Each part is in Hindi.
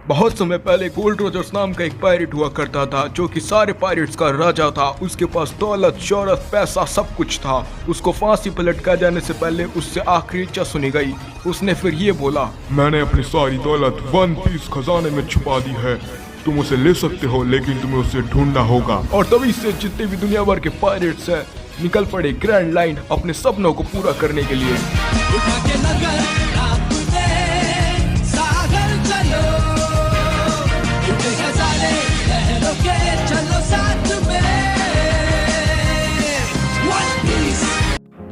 बहुत समय पहले गोल्ड रोजर्स नाम का एक पायरेट हुआ करता था जो कि सारे पायरेट्स का राजा था। उसके पास दौलत, शोहरत, पैसा सब कुछ था। उसको फांसी पर लटका जाने से पहले उससे आखिरी इच्छा सुनी गई। उसने फिर ये बोला, मैंने अपनी सारी दौलत वन पीस खजाने में छुपा दी है। तुम उसे ले सकते हो लेकिन तुम्हें उसे ढूंढना होगा। और तभी से जितने भी दुनिया भर के पायरेट्स हैं निकल पड़े ग्रैंड लाइन अपने सपनों को पूरा करने के लिए।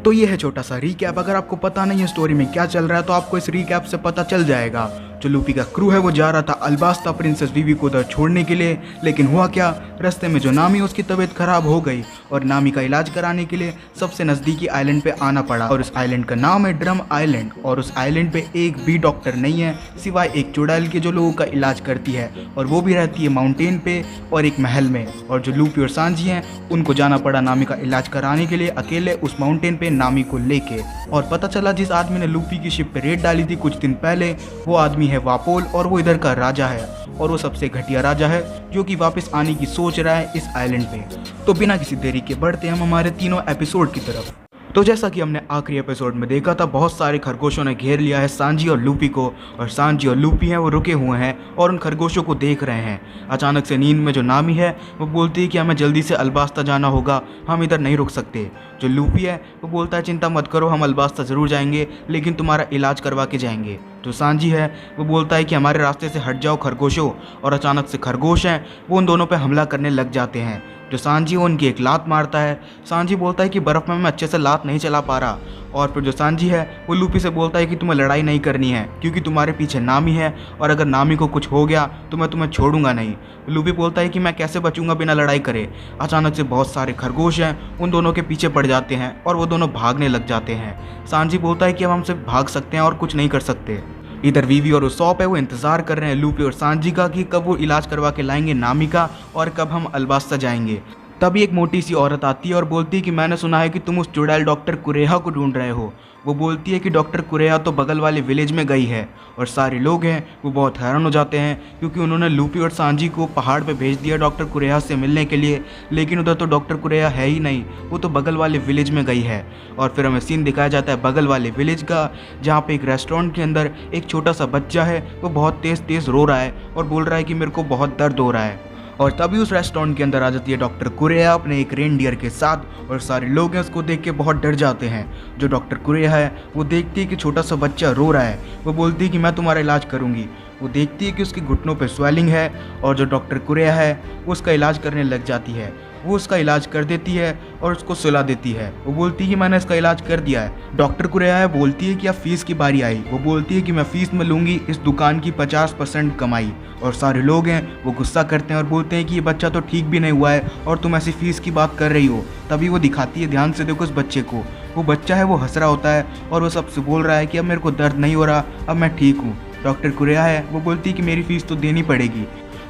तो ये है छोटा सा रीकैप। अगर आपको पता नहीं है स्टोरी में क्या चल रहा है तो आपको इस रीकैप से पता चल जाएगा। जो लूफी का क्रू है वो जा रहा था अल्बास्ता प्रिंसेस विवी को उधर छोड़ने के लिए, लेकिन हुआ क्या, रास्ते में जो नामी उसकी तबीयत खराब हो गई और नामी का इलाज कराने के लिए सबसे नज़दीकी आइलैंड पे आना पड़ा। और उस आइलैंड का नाम है ड्रम आइलैंड। और उस आइलैंड पे एक भी डॉक्टर नहीं है सिवाय एक चुड़ैल के जो लोगों का इलाज करती है, और वो भी रहती है माउंटेन पे और एक महल में। और जो लूफी और सांजी हैं उनको जाना पड़ा नामी का इलाज कराने के लिए अकेले उस माउंटेन पे नामी को लेके। और पता चला जिस आदमी ने लूफी की शिप पे रेड डाली थी कुछ दिन पहले, वो आदमी है वापोल और वो इधर का राजा है। और वो सबसे घटिया राजा है जो कि वापस आने की सोच रहा है इस आइलैंड पे। तो बिना किसी देरी के बढ़ते हम हमारे तीनों एपिसोड की तरफ। तो जैसा कि हमने आखिरी एपिसोड में देखा था, बहुत सारे खरगोशों ने घेर लिया है सांजी और लूफी को, और सांजी और लूफी हैं वो रुके हुए हैं और उन खरगोशों को देख रहे हैं। अचानक से नींद में जो नामी है वो बोलती है कि हमें जल्दी से अल्बास्ता जाना होगा, हम इधर नहीं रुक सकते। जो लूफी है वो बोलता है चिंता मत करो, हम अल्बास्ता ज़रूर जाएंगे लेकिन तुम्हारा इलाज करवा के जाएंगे। जो सांजी है वो बोलता है कि हमारे रास्ते से हट जाओ खरगोशों, और अचानक से खरगोश हैं वो उन दोनों पर हमला करने लग जाते हैं। जो सांजी वो उनकी एक लात मारता है। सांजी बोलता है कि बर्फ़ में मैं अच्छे से लात नहीं चला पा रहा। और फिर जो सांजी है वो लूफी से बोलता है कि तुम्हें लड़ाई नहीं करनी है क्योंकि तुम्हारे पीछे नामी है, और अगर नामी को कुछ हो गया तो मैं तुम्हें छोड़ूंगा नहीं। लूफी बोलता है कि मैं कैसे बचूंगा बिना लड़ाई करे। अचानक से बहुत सारे खरगोश हैं उन दोनों के पीछे पड़ जाते हैं और वो दोनों भागने लग जाते हैं। सांजी बोलता है कि अब हम सिर्फ भाग सकते हैं और कुछ नहीं कर सकते। इधर वीवी और उसॉप है वो इंतज़ार कर रहे हैं लूफी और सांजी का कि कब वो इलाज करवा के लाएंगे नामी का और कब हम अल्बास्ता जाएंगे। तभी एक मोटी सी औरत आती है और बोलती है कि मैंने सुना है कि तुम उस चुड़ैल डॉक्टर कुरेहा को ढूंढ रहे हो। वो बोलती है कि डॉक्टर कुरेहा तो बगल वाले विलेज में गई है। और सारे लोग हैं वो बहुत हैरान हो जाते हैं क्योंकि उन्होंने लूफी और सांजी को पहाड़ पे भेज दिया डॉक्टर कुरेहा से मिलने के लिए, लेकिन उधर तो डॉक्टर कुरेहा है ही नहीं, वो तो बगल वाले विलेज में गई है। और फिर हमें सीन दिखाया जाता है बगल वाले विलेज का, जहाँ पे एक रेस्टोरेंट के अंदर एक छोटा सा बच्चा है वो बहुत तेज़ रो रहा है और बोल रहा है कि मेरे को बहुत दर्द हो रहा है। और तभी उस रेस्टोरेंट के अंदर आ जाती है डॉक्टर कुरेहा अपने एक रेनडियर के साथ, और सारे लोग हैं उसको देख के बहुत डर जाते हैं। जो डॉक्टर कुरेहा है वो देखती है कि छोटा सा बच्चा रो रहा है, वो बोलती है कि मैं तुम्हारा इलाज करूंगी। वो देखती है कि उसके घुटनों पे स्वेलिंग है, और जो डॉक्टर कुरेहा है वो उसका इलाज करने लग जाती है। वो उसका इलाज कर देती है और उसको सुला देती है। वो बोलती है कि मैंने इसका इलाज कर दिया है। डॉक्टर कुरेहा है बोलती है कि अब फीस की बारी आई। वो बोलती है कि मैं फ़ीस में लूँगी इस दुकान की 50% कमाई। और सारे लोग हैं वो गुस्सा करते हैं और बोलते हैं कि ये बच्चा तो ठीक भी नहीं हुआ है और तुम ऐसी फ़ीस की बात कर रही हो। तभी वो दिखाती है, ध्यान से देखो उस बच्चे को। वो बच्चा है वो हंस रहा होता है और वो सबसे बोल रहा है कि अब मेरे को दर्द नहीं हो रहा, अब मैं ठीक हूँ। डॉक्टर कुरेहा है वो बोलती है कि मेरी फ़ीस तो देनी पड़ेगी।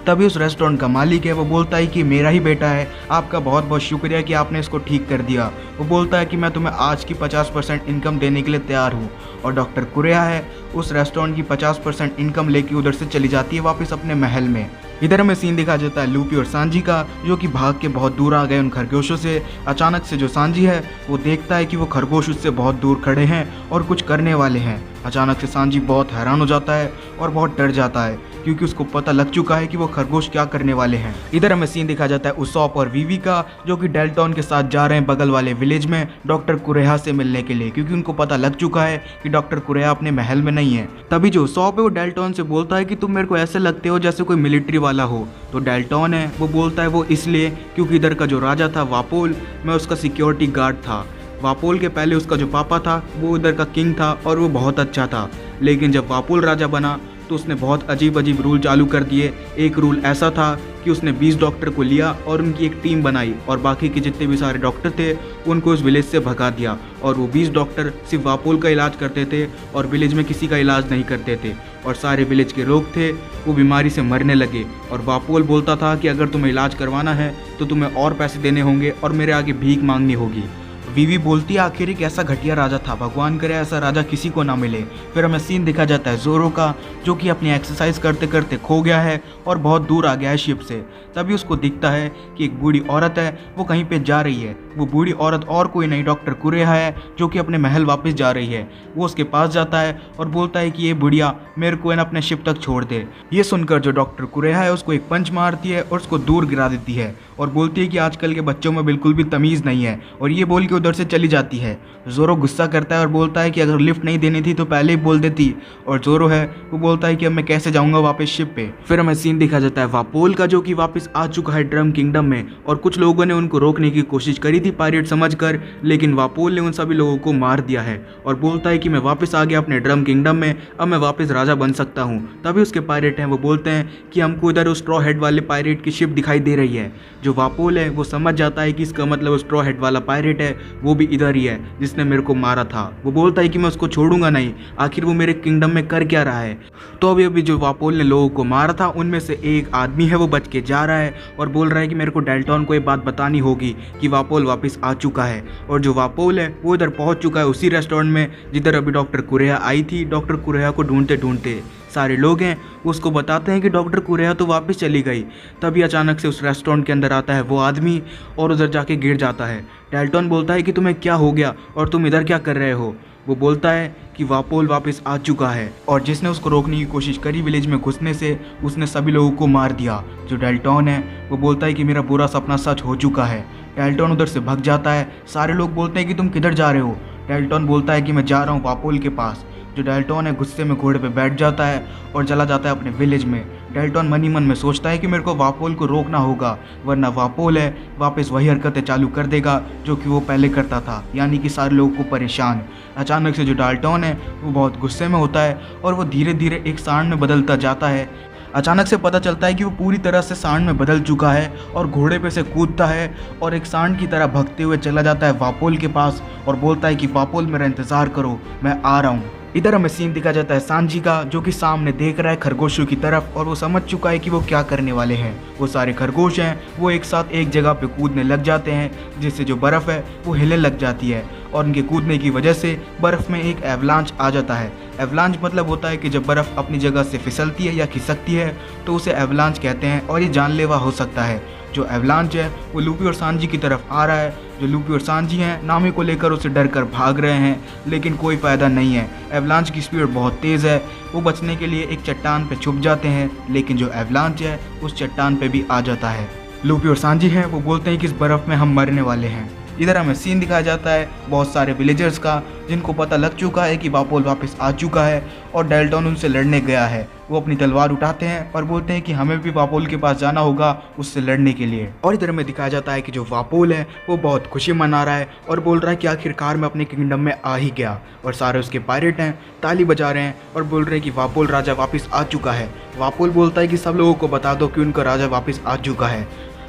तभी उस रेस्टोरेंट का मालिक है वो बोलता है कि मेरा ही बेटा है, आपका बहुत बहुत शुक्रिया कि आपने इसको ठीक कर दिया। वो बोलता है कि मैं तुम्हें आज की 50% इनकम देने के लिए तैयार हूँ। और डॉक्टर कुरेहा है उस रेस्टोरेंट की 50% इनकम लेके उधर से चली जाती है वापस अपने महल में। इधर हमें सीन दिखा जाता है लूफी और सांजी का, जो कि भाग के बहुत दूर आ गए उन खरगोशों से। अचानक से जो सांजी है वो देखता है कि वो खरगोश उससे बहुत दूर खड़े हैं और कुछ करने वाले हैं। अचानक से सांजी बहुत हैरान हो जाता है और बहुत डर जाता है क्योंकि उसको पता लग चुका है कि वो खरगोश क्या करने वाले हैं। इधर हमें सीन दिखा जाता है उसॉप और वीवी का, जो कि डेल्टॉन के साथ जा रहे हैं बगल वाले विलेज में डॉक्टर कुरेहा से मिलने के लिए, क्योंकि उनको पता लग चुका है कि डॉक्टर कुरेहा अपने महल में नहीं है। तभी जो उसॉप है वो डेल्टॉन से बोलता है कि तुम मेरे को ऐसे लगते हो जैसे कोई मिलिट्री वाला हो। तो डेल्टॉन है वो बोलता है वो इसलिए क्योंकि इधर का जो राजा था वापोल, मैं उसका सिक्योरिटी गार्ड था। वापोल के पहले उसका जो पापा था वो इधर का किंग था और वो बहुत अच्छा था, लेकिन जब वापोल राजा बना तो उसने बहुत अजीब अजीब रूल चालू कर दिए। एक रूल ऐसा था कि उसने 20 डॉक्टर को लिया और उनकी एक टीम बनाई और बाकी के जितने भी सारे डॉक्टर थे उनको उस विलेज से भगा दिया। और वो 20 डॉक्टर सिर्फ वापोल का इलाज करते थे और विलेज में किसी का इलाज नहीं करते थे, और सारे विलेज के लोग थे वो बीमारी से मरने लगे। और वापोल बोलता था कि अगर तुम्हें इलाज करवाना है तो तुम्हें और पैसे देने होंगे और मेरे आगे भीख मांगनी होगी। वीवी बोलती है आखिर एक ऐसा घटिया राजा था, भगवान करे ऐसा राजा किसी को ना मिले। फिर हमें सीन दिखा जाता है जोरो का, जो कि अपनी एक्सरसाइज करते करते खो गया है और बहुत दूर आ गया है शिप से। तभी उसको दिखता है कि एक बूढ़ी औरत है, वो कहीं पे जा रही है। वो बूढ़ी औरत और कोई नहीं डॉक्टर कुरेहा है, जो कि अपने महल वापस जा रही है। वो उसके पास जाता है और बोलता है कि ये बुढ़िया मेरे को अपने शिप तक छोड़ दे। ये सुनकर जो डॉक्टर कुरेहा है उसको एक पंच मारती है और उसको दूर गिरा देती है और बोलती है कि आजकल के बच्चों में बिल्कुल भी तमीज़ नहीं है, और ये बोल के उधर से चली जाती है। जोरो गुस्सा करता है और बोलता है कि अगर लिफ्ट नहीं देनी थी तो पहले ही बोल देती, और जोरो है वो बोलता है कि अब मैं कैसे जाऊंगा वापस शिप पे। फिर हमें सीन दिखा जाता है वापोल का, जो कि वापस आ चुका है ड्रम किंगडम में, और कुछ लोगों ने उनको रोकने की कोशिश करी थी पायरेट समझकर, लेकिन वापोल ने उन सभी लोगों को मार दिया है और बोलता है कि मैं वापस आ गया अपने ड्रम किंगडम में, अब मैं वापस राजा बन सकता हूँ। तभी उसके पायरेट हैं वो बोलते हैं कि हमको इधर उस स्ट्रॉ हेड वाले पायरेट की शिप दिखाई दे रही है। जो वापोल है वो समझ जाता है कि इसका मतलब स्ट्रॉ हेड वाला पायरेट है वो भी इधर ही है जिसने मेरे को मारा था। वो बोलता है कि मैं उसको छोड़ूंगा नहीं, आखिर वो मेरे किंगडम में कर क्या रहा है। तो अभी जो वापोल ने लोगों को मारा था उनमें से एक आदमी है वो बच के जा रहा है और बोल रहा है कि मेरे को डेल्टॉन को ये बात बतानी होगी कि वापोल वापस आ चुका है। और जो वापोल है वो इधर पहुंच चुका है उसी रेस्टोरेंट में जिधर अभी डॉक्टर कुरेहा आई थी। डॉक्टर कुरेहा को ढूंढते ढूंढते सारे लोग हैं उसको बताते हैं कि डॉक्टर कुरेहा तो वापस चली गई। तभी अचानक से उस रेस्टोरेंट के अंदर आता है वो आदमी और उधर जाके गिर जाता है। डेल्टॉन बोलता है कि तुम्हें क्या हो गया और तुम इधर क्या कर रहे हो। वो बोलता है कि वापोल वापस आ चुका है और जिसने उसको रोकने की कोशिश करी विलेज में घुसने से उसने सभी लोगों को मार दिया। जो डेल्टॉन है वो बोलता है कि मेरा बुरा सपना सच हो चुका है। डेल्टॉन उधर से भाग जाता है। सारे लोग बोलते हैं कि तुम किधर जा रहे हो। डेल्टॉन बोलता है कि मैं जा रहा हूँ वापोल के पास। जो डेल्टॉन है गुस्से में घोड़े पे बैठ जाता है और चला जाता है अपने विलेज में। डेल्टॉन मन ही मन में सोचता है कि मेरे को वापोल को रोकना होगा, वरना वापोल है वापस वही हरकतें चालू कर देगा जो कि वो पहले करता था, यानी कि सारे लोगों को परेशान। अचानक से जो डेल्टॉन है वो बहुत गुस्से में होता है और वो धीरे धीरे एक सांड में बदलता जाता है। अचानक से पता चलता है कि वो पूरी तरह से सांड में बदल चुका है और घोड़े पे से कूदता है और एक सांड की तरह भगते हुए चला जाता है वापोल के पास और बोलता है कि वापोल मेरा इंतज़ार करो, मैं आ रहा हूँ। इधर हमें सीन दिखा जाता है सांजी का, जो कि सामने देख रहा है खरगोशों की तरफ और वो समझ चुका है कि वो क्या करने वाले हैं। वो सारे खरगोश हैं वो एक साथ एक जगह पे कूदने लग जाते हैं, जिससे जो बर्फ़ है वो हिलने लग जाती है और उनके कूदने की वजह से बर्फ़ में एक एवलांच आ जाता है। एवलांच मतलब होता है कि जब बर्फ़ अपनी जगह से फिसलती है या खिसकती है तो उसे एवलांच कहते हैं और ये जानलेवा हो सकता है। जो एवलांच है वो लूपी और सांजी की तरफ आ रहा है। जो लूपी और सांजी हैं नामी को लेकर उसे डर कर भाग रहे हैं, लेकिन कोई फ़ायदा नहीं है। एवलांच की स्पीड बहुत तेज़ है। वो बचने के लिए एक चट्टान पे छुप जाते हैं, लेकिन जो एवलांच है उस चट्टान पे भी आ जाता है। लूपी और सांजी हैं वो बोलते हैं कि इस बर्फ़ में हम मरने वाले हैं। इधर हमें सीन दिखाया जाता है बहुत सारे विलेजर्स का, जिनको पता लग चुका है कि वापोल वापस आ चुका है और डेल्टॉन उनसे लड़ने गया है। वो अपनी तलवार उठाते हैं और बोलते हैं कि हमें भी वापोल के पास जाना होगा उससे लड़ने के लिए। और इधर हमें दिखाया जाता है कि जो वापोल है वो बहुत खुशी मना रहा है और बोल रहा है कि आखिरकार मैं अपने किंगडम में आ ही गया। और सारे उसके पायरेट हैं ताली बजा रहे हैं और बोल रहे हैं कि वापोल राजा वापस आ चुका है। वापोल बोलता है कि सब लोगों को बता दो कि उनका राजा वापस आ चुका है।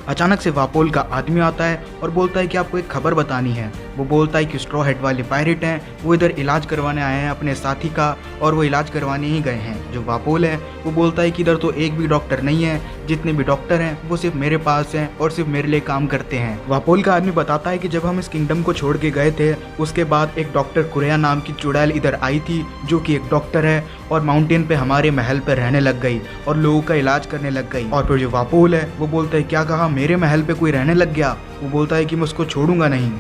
अचानक से वापोल का आदमी आता है और बोलता है कि आपको एक खबर बतानी है। वो बोलता है कि स्ट्रॉ हेड वाले पायरेट हैं वो इधर इलाज करवाने आए हैं अपने साथी का और वो इलाज करवाने ही गए हैं। जो वापोल है वो बोलता है कि इधर तो एक भी डॉक्टर नहीं है, जितने भी डॉक्टर हैं वो सिर्फ मेरे पास हैं और सिर्फ मेरे लिए काम करते हैं। वापोल का आदमी बताता है कि जब हम इस किंगडम को छोड़ के गए थे उसके बाद एक डॉक्टर कुरेहा नाम की चुड़ैल इधर आई थी, जो कि एक डॉक्टर है और माउंटेन पे हमारे महल पे रहने लग गई और लोगों का इलाज करने लग गई। और फिर जो वापोल है वो बोलता है क्या कहा, मेरे महल पे कोई रहने लग गया। वो बोलता है कि मैं उसको छोड़ूंगा नहीं।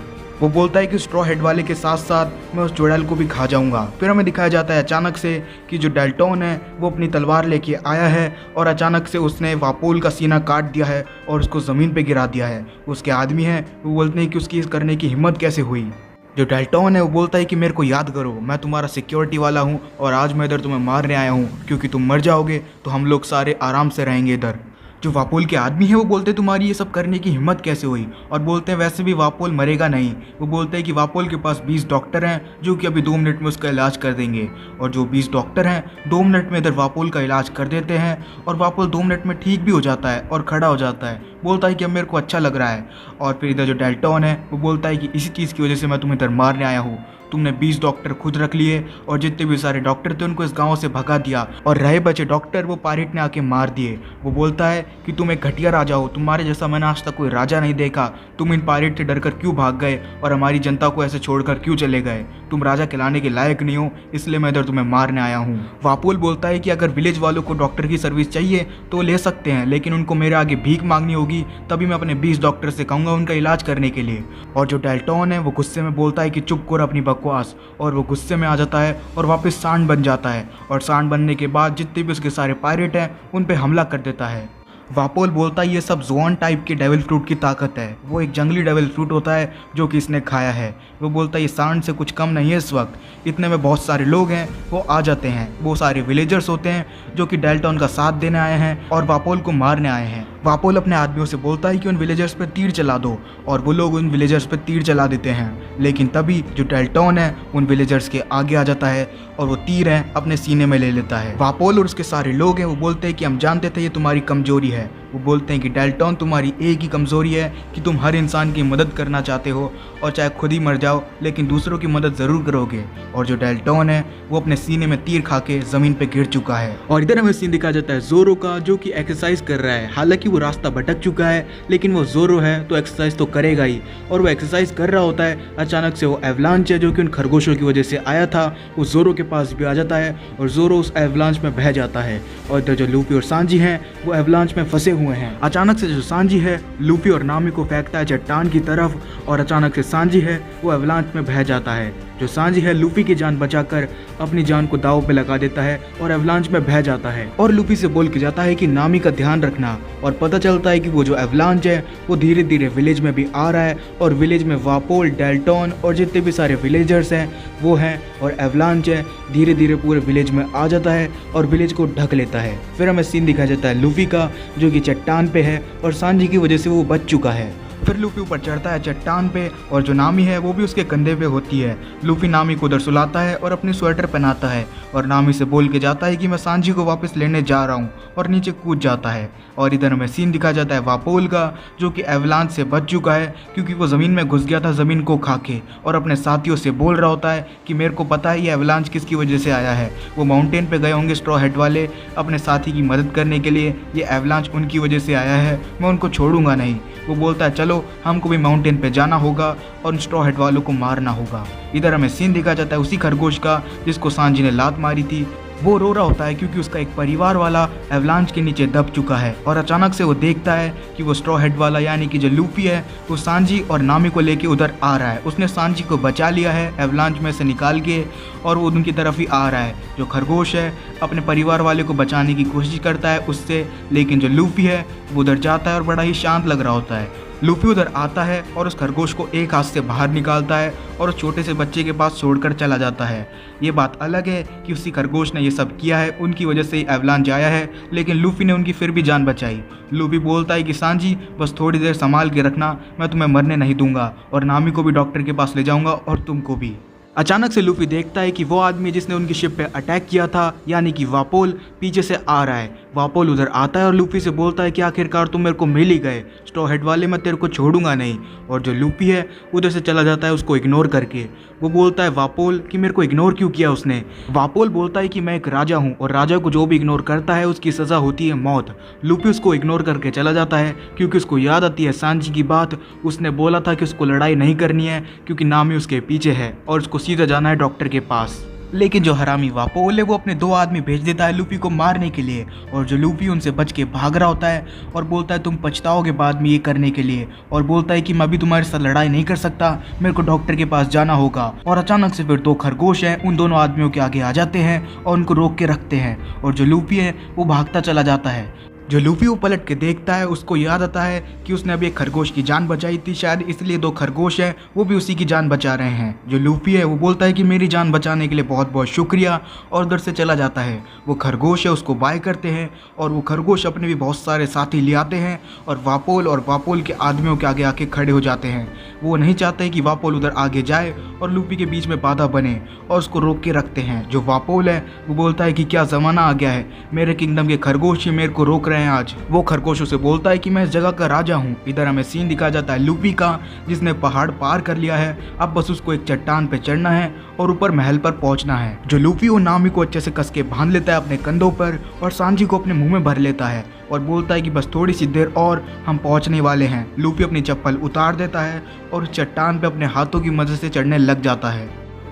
वो बोलता है कि स्ट्रॉ हेड वाले के साथ साथ मैं उस चुड़ैल को भी खा जाऊंगा। फिर हमें दिखाया जाता है अचानक से कि जो डेल्टॉन है वो अपनी तलवार लेके आया है और अचानक से उसने वापोल का सीना काट दिया है और उसको ज़मीन पे गिरा दिया है। उसके आदमी हैं वो बोलते हैं कि उसकी इस करने की हिम्मत कैसे हुई। जो डेल्टॉन है वो बोलता है कि मेरे को याद करो, मैं तुम्हारा सिक्योरिटी वाला हूँ और आज मैं इधर तुम्हें मारने आया हूँ, क्योंकि तुम मर जाओगे तो हम लोग सारे आराम से रहेंगे इधर। जो वापोल के आदमी है वो बोलते हैं तुम्हारी ये सब करने की हिम्मत कैसे हुई, और बोलते हैं वैसे भी वापोल मरेगा नहीं। वो बोलते हैं कि वापोल के पास 20 डॉक्टर हैं जो कि अभी 2 मिनट में उसका इलाज कर देंगे। और जो 20 डॉक्टर हैं 2 मिनट में इधर वापोल का इलाज कर देते हैं और वापोल 2 मिनट में ठीक भी हो जाता है और खड़ा हो जाता है। बोलता है कि अब मेरे को अच्छा लग रहा है। और फिर इधर जो डेल्टॉन है वो बोलता है कि इसी चीज़ की वजह से मैं तुम्हें इधर मारने आया हूँ। तुमने 20 डॉक्टर खुद रख लिए और जितने भी सारे डॉक्टर थे उनको इस गाँव से भगा दिया और रहे बचे डॉक्टर वो पायरेट ने आके मार दिए। वो बोलता है कि तुम एक घटिया राजा हो, तुम्हारे जैसा मैंने आज तक कोई राजा नहीं देखा, तुम इन पायरेट से डरकर क्यों भाग गए और हमारी जनता को ऐसे छोड़कर क्यों चले गए, तुम राजा कहलाने के लायक नहीं हो, इसलिए मैं इधर तुम्हें मारने आया हूँ। वापोल बोलता है कि अगर विलेज वालों को डॉक्टर की सर्विस चाहिए तो ले सकते हैं, लेकिन उनको मेरे आगे भीख मांगनी होगी, तभी मैं अपने 20 डॉक्टर से कहूँगा उनका इलाज करने के लिए। और जो डेल्टॉन है वो गुस्से में बोलता है कि चुप कर अपनी बकवास, और वो गुस्से में आ जाता है और वापस सांड बन जाता है और सांड बनने के बाद जितने भी उसके सारे पायरेट हैं उन पे हमला कर देता है। वापोल बोलता है ये सब ज़ोन टाइप के डेविल फ्रूट की ताकत है, वो एक जंगली डेविल फ्रूट होता है जो कि इसने खाया है। वो बोलता है ये सांड से कुछ कम नहीं है इस वक्त, इतने में बहुत सारे लोग हैं वो आ जाते हैं, वो सारे विलेजर्स होते हैं जो कि डेल्टॉन का साथ देने आए हैं और वापोल को मारने आए हैं। वापोल अपने आदमियों से बोलता है कि उन विलेजर्स पे तीर चला दो और वो लोग उन विलेजर्स पे तीर चला देते हैं, लेकिन तभी जो डेल्टॉन है उन विलेजर्स के आगे आ जाता है और वो तीर है अपने सीने में ले लेता है। वापोल और उसके सारे लोग हैं वो बोलते हैं कि हम जानते थे ये तुम्हारी कमजोरी है। वो बोलते हैं कि डेल्टॉन तुम्हारी एक ही कमजोरी है कि तुम हर इंसान की मदद करना चाहते हो और चाहे खुद ही मर जाओ लेकिन दूसरों की मदद ज़रूर करोगे। और जो डेल्टॉन है वो अपने सीने में तीर खा के ज़मीन पे गिर चुका है। और इधर हमें सीन दिखाया जाता है जोरो का, जो कि एक्सरसाइज कर रहा है। हालांकि वो रास्ता भटक चुका है लेकिन वो जोरो है तो एक्सरसाइज तो करेगा ही, और वो एक्सरसाइज कर रहा होता है। अचानक से वो एवलांच है जो कि उन खरगोशों की वजह से आया था वो जोरो के पास भी आ जाता है और जोरो उस एवलांच में बह जाता है। और इधर जो लूफी और सांजी हैं वो एवलांच में फंसे हुए हैं। अचानक से जो सांजी है लूफी और नामी को फेंकता है चट्टान की तरफ और अचानक से सांजी है वो एवलांच में बह जाता है। जो सांजी है लूफी की जान बचाकर अपनी जान को दांव पे लगा देता है और एवलांच में बह जाता है और लूफी से बोल के जाता है कि नामी का ध्यान रखना। और पता चलता है कि वो जो एवलांच है वो धीरे धीरे विलेज में भी आ रहा है और विलेज में वापोल, डेल्टॉन और जितने भी सारे विलेजर्स हैं वो हैं और एवलांच है धीरे धीरे पूरे विलेज में आ जाता है और विलेज को ढक लेता है। फिर हमें सीन दिखाया जाता है लूफी का जो कि चट्टान पे है और सांजी की वजह से वो बच चुका है। फिर लूफी ऊपर चढ़ता है चट्टान पे और जो नामी है वो भी उसके कंधे पे होती है। लूफी नामी को उधर सुलाता है और अपनी स्वेटर पहनाता है और नामी से बोल के जाता है कि मैं सांजी को वापस लेने जा रहा हूँ और नीचे कूद जाता है। और इधर हमें सीन दिखाया जाता है वापोल का जो कि एवलांच से बच चुका है क्योंकि वो ज़मीन में घुस गया था ज़मीन को खा के, और अपने साथियों से बोल रहा होता है कि मेरे को पता है ये एवलांच किसकी वजह से आया है। वो माउंटेन पे गए होंगे स्ट्रॉ हेड वाले अपने साथी की मदद करने के लिए, ये एवलांच उनकी वजह से आया है, मैं उनको छोड़ूंगा नहीं। वो बोलता है चलो हमको भी माउंटेन पे जाना होगा और उन स्ट्रॉ हेड वालों को मारना होगा। इधर हमें सीन दिखाया जाता है उसी खरगोश का जिसको सांजी ने लात मारी थी। वो रो रहा होता है क्योंकि उसका एक परिवार वाला एवलांच के नीचे दब चुका है और अचानक से वो देखता है कि वो स्ट्रॉ हेड वाला यानी कि जो लूफी है वो सांजी और नामी को लेके उधर आ रहा है। उसने सांजी को बचा लिया है एवलांच में से निकाल के और वो उनकी तरफ ही आ रहा है। जो खरगोश है अपने परिवार वाले को बचाने की कोशिश करता है उससे, लेकिन जो लूफी है वो उधर जाता है और बड़ा ही शांत लग रहा होता है। लूफी उधर आता है और उस खरगोश को एक हाथ से बाहर निकालता है और उस छोटे से बच्चे के पास छोड़कर चला जाता है। ये बात अलग है कि उसी खरगोश ने ये सब किया है, उनकी वजह से ही एवलांच आया है, लेकिन लूफी ने उनकी फिर भी जान बचाई। लूफी बोलता है कि सांजी बस थोड़ी देर संभाल के रखना, मैं तुम्हें मरने नहीं दूंगा और नामी को भी डॉक्टर के पास ले जाऊंगा और तुमको भी। अचानक से लूफी देखता है कि वो आदमी जिसने उनकी शिप पे अटैक किया था यानी कि वापोल पीछे से आ रहा है। वापोल उधर आता है और लूफी से बोलता है कि आखिरकार तुम मेरे को मिल ही गए, स्ट्रॉ हेड वाले मैं तेरे को छोड़ूंगा नहीं। और जो लूफी है उधर से चला जाता है उसको इग्नोर करके। वो बोलता है वापोल कि मेरे को इग्नोर क्यों किया उसने। वापोल बोलता है कि मैं एक राजा हूँ और राजा को जो भी इग्नोर करता है उसकी सज़ा होती है मौत। लूफी उसको इग्नोर करके चला जाता है क्योंकि उसको याद आती है सांजी की बात, उसने बोला था कि उसको लड़ाई नहीं करनी है क्योंकि नामी उसके पीछे है और उसको सीधा जाना है डॉक्टर के पास। लेकिन जो हरामी वापोल है वो अपने 2 आदमी भेज देता है लूफी को मारने के लिए और जो लूफी उनसे बच के भाग रहा होता है और बोलता है तुम पछताओगे बाद में ये करने के लिए, और बोलता है कि मैं भी तुम्हारे साथ लड़ाई नहीं कर सकता, मेरे को डॉक्टर के पास जाना होगा। और अचानक से फिर 2 खरगोश हैं उन दोनों आदमियों के आगे आ जाते हैं और उनको रोक के रखते हैं और जो लूफी है वो भागता चला जाता है। जो लूफी वो पलट के देखता है उसको याद आता है कि उसने अभी एक खरगोश की जान बचाई थी, शायद इसलिए 2 खरगोश हैं वो भी उसी की जान बचा रहे हैं। जो लूफी है वो बोलता है कि मेरी जान बचाने के लिए बहुत बहुत शुक्रिया और उधर से चला जाता है। वो खरगोश है उसको बाय करते हैं और वो खरगोश अपने भी बहुत सारे साथी ले आते हैं और वापोल के आदमियों के आगे आके खड़े हो जाते हैं। वो नहीं चाहते कि वापोल उधर आगे जाए और लूफी के बीच में बाधा बने और उसको रोक के रखते हैं। जो वापोल है वो बोलता है कि क्या ज़माना आ गया है, मेरे किंगडम के खरगोश ही मेरे को रोक रहे हैं आज। वो खरगोशों से बोलता है कि मैं इस जगह का राजा हूँ। इधर हमें सीन दिखाया जाता है लूफी का, जिसने पहाड़ पार कर लिया है। अब बस उसको एक चट्टान पे चढ़ना है और ऊपर महल पर पहुंचना है। जो लूफी वो नामी को अच्छे से कस के बांध लेता है अपने कंधों पर और सांजी को अपने मुंह में भर लेता है और बोलता है कि बस थोड़ी सी देर और हम पहुंचने वाले हैं। लूफी अपनी चप्पल उतार देता है और उस चट्टान पे अपने हाथों की मदद से चढ़ने लग जाता है।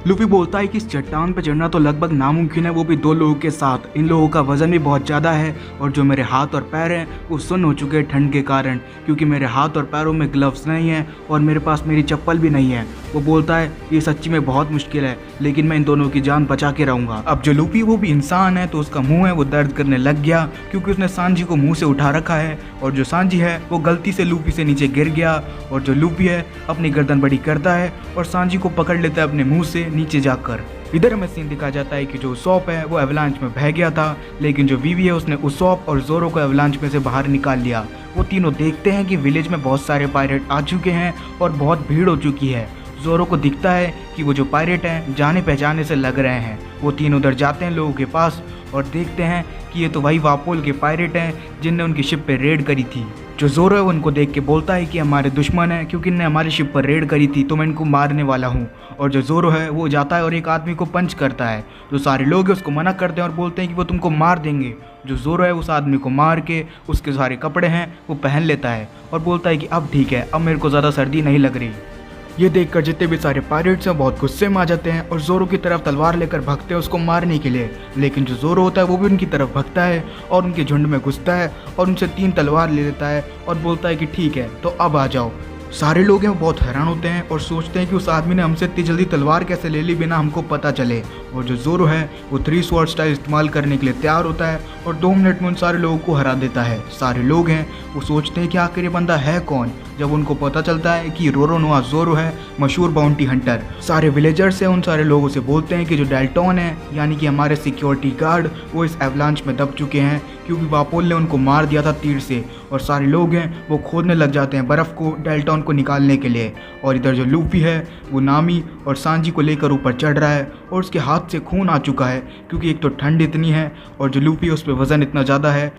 लूफी बोलता है कि इस चट्टान पर चढ़ना तो लगभग नामुमकिन है, वो भी 2 लोगों के साथ। इन लोगों का वजन भी बहुत ज़्यादा है और जो मेरे हाथ और पैर हैं वो सुन्न हो चुके हैं ठंड के कारण, क्योंकि मेरे हाथ और पैरों में ग्लव्स नहीं हैं और मेरे पास मेरी चप्पल भी नहीं है। वो बोलता है ये सच्ची में बहुत मुश्किल है, लेकिन मैं इन दोनों की जान बचा के रहूँगा। अब जो लूफी वो भी इंसान है, तो उसका मुँह है वो दर्द करने लग गया, क्योंकि उसने सांजी को मुँह से उठा रखा है और जो सांजी है वो गलती से लूफी से नीचे गिर गया और जो लूफी है अपनी गर्दन बड़ी करता है और सांजी को पकड़ लेता है अपने मुँह से नीचे जाकर। इधर हमें सीन दिखाया जाता है कि जो उसॉप है वो एवलांच में बह गया था, लेकिन जो वीवी है उसने उसॉप और जोरो को एवलांच में से बाहर निकाल लिया। वो तीनों देखते हैं कि विलेज में बहुत सारे पायरेट आ चुके हैं और बहुत भीड़ हो चुकी है। जोरो को दिखता है कि वो जो पायरेट हैं जाने पहचाने से लग रहे हैं। वो तीनों उधर जाते हैं लोगों के पास और देखते हैं कि ये तो वही वापोल के पायरेट हैं जिनने उनकी शिप पे रेड करी थी। जो जोरो है उनको देख के बोलता है कि हमारे दुश्मन है, क्योंकि इन्हें हमारी शिप पर रेड करी थी तो मैं इनको मारने वाला हूँ। और जो जोरो है वो जाता है और एक आदमी को पंच करता है। जो सारे लोग हैं उसको मना करते हैं और बोलते हैं कि वो तुमको मार देंगे। जो जोरो है उस आदमी को मार के उसके सारे कपड़े हैं वो पहन लेता है और बोलता है कि अब ठीक है, अब मेरे को ज़्यादा सर्दी नहीं लग रही। ये देखकर जितने भी सारे पायरेट्स हैं बहुत गुस्से में आ जाते हैं और जोरो की तरफ तलवार लेकर भागते हैं उसको मारने के लिए। लेकिन जो जोरो होता है वो भी उनकी तरफ भागता है और उनके झुंड में घुसता है और उनसे 3 तलवार ले लेता है और बोलता है कि ठीक है तो अब आ जाओ। सारे लोग हैं वो बहुत हैरान होते हैं और सोचते हैं कि उस आदमी ने हमसे इतनी जल्दी तलवार कैसे ले ली बिना हमको पता चले। और जो जोरो है वो 3 स्वॉर्ड स्टाइल इस्तेमाल करने के लिए तैयार होता है और 2 मिनट में उन सारे लोगों को हरा देता है। सारे लोग हैं वो सोचते हैं कि आखिर ये बंदा है कौन, जब उनको पता चलता है कि रोरोनोआ जोरो है, मशहूर बाउंटी हंटर। सारे विलेजर्स हैं उन सारे लोगों से बोलते हैं कि जो डेल्टॉन है यानी कि हमारे सिक्योरिटी गार्ड वो इस एवलांच में दब चुके हैं, क्योंकि वापोल ने उनको मार दिया था तीर से। और सारे लोग हैं वो खोदने लग जाते हैं बर्फ़ को डेल्टॉन को निकालने के लिए। और इधर जो लूफी है वो नामी और सांजी को लेकर ऊपर चढ़ रहा है और उसके हाथ से खून आ चुका है, क्योंकि एक तो ठंड इतनी है और जो लूफी है उस पर वज़न इतना ज़्यादा है।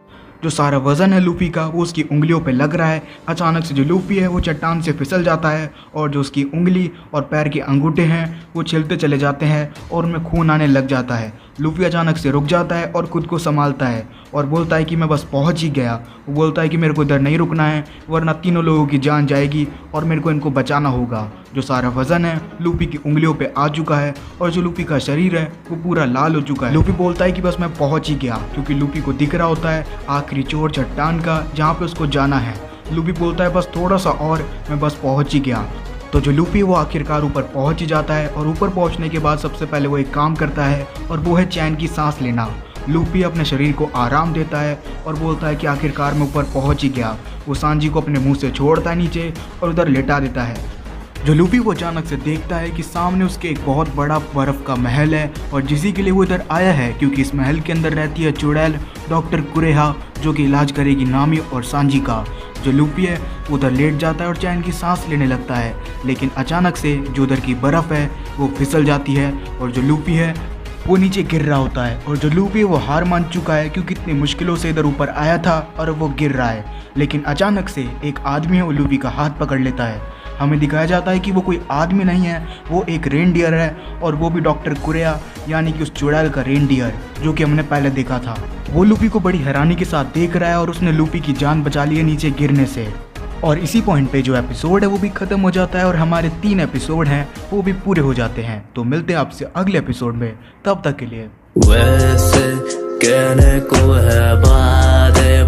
जो सारा वज़न है लूफी का वो उसकी उंगलियों पे लग रहा है। अचानक से जो लूफी है वो चट्टान से फिसल जाता है और जो उसकी उंगली और पैर के अंगूठे हैं वो छिलते चले जाते हैं और उनमें खून आने लग जाता है। लूफी अचानक से रुक जाता है और खुद को संभालता है और बोलता है कि मैं बस पहुंच ही गया। वो बोलता है कि मेरे को इधर नहीं रुकना है वरना तीनों लोगों की जान जाएगी और मेरे को इनको बचाना होगा। जो सारा वज़न है लूफी की उंगलियों पे आ चुका है और जो लूफी का शरीर है वो पूरा लाल हो चुका है। लूफी बोलता है कि बस मैं पहुंच ही गया, क्योंकि लूफी को दिख रहा होता है आखिरी चोर चट्टान का जहाँ पे उसको जाना है। लूफी बोलता है बस थोड़ा सा और, मैं बस पहुंच ही गया। तो जो लूफी वो आखिरकार ऊपर पहुंच ही जाता है और ऊपर पहुंचने के बाद सबसे पहले वो एक काम करता है और वो है चैन की सांस लेना। लूफी अपने शरीर को आराम देता है और बोलता है कि आखिरकार मैं ऊपर पहुंच ही गया। वो सांजी को अपने मुंह से छोड़ता है नीचे और उधर लेटा देता है। जो लूफी वो अचानक से देखता है कि सामने उसके एक बहुत बड़ा बर्फ़ का महल है और जिसी के लिए वो इधर आया है, क्योंकि इस महल के अंदर रहती है चुड़ैल डॉक्टर कुरेहा, जो कि इलाज करेगी नामी और सांजी का। जो लूफी है उधर लेट जाता है और चैन की सांस लेने लगता है, लेकिन अचानक से जो उधर की बर्फ़ है वो फिसल जाती है और जो लूफी है वो नीचे गिर रहा होता है। और जो लूफी है वो हार मान चुका है, क्योंकि इतनी मुश्किलों से इधर ऊपर आया था और वो गिर रहा है। लेकिन अचानक से एक आदमी है वो लूफी का हाथ पकड़ लेता है। हमें दिखाया जाता है कि वो कोई आदमी नहीं है, वो एक रेनडियर है और वो भी डॉक्टर कुरेहा यानी कि उस चुड़ैल का रेनडियर, जो कि हमने पहले देखा था। वो लूफी को बड़ी हैरानी के साथ देख रहा है और उसने लूफी की जान बचा ली है नीचे गिरने से। और इसी पॉइंट पे जो एपिसोड है वो भी ख़त्म हो जाता है और हमारे 3 एपिसोड हैं वो भी पूरे हो जाते हैं। तो मिलते हैं आपसे अगले एपिसोड में, तब तक के लिए। वैसे कहने को है बातें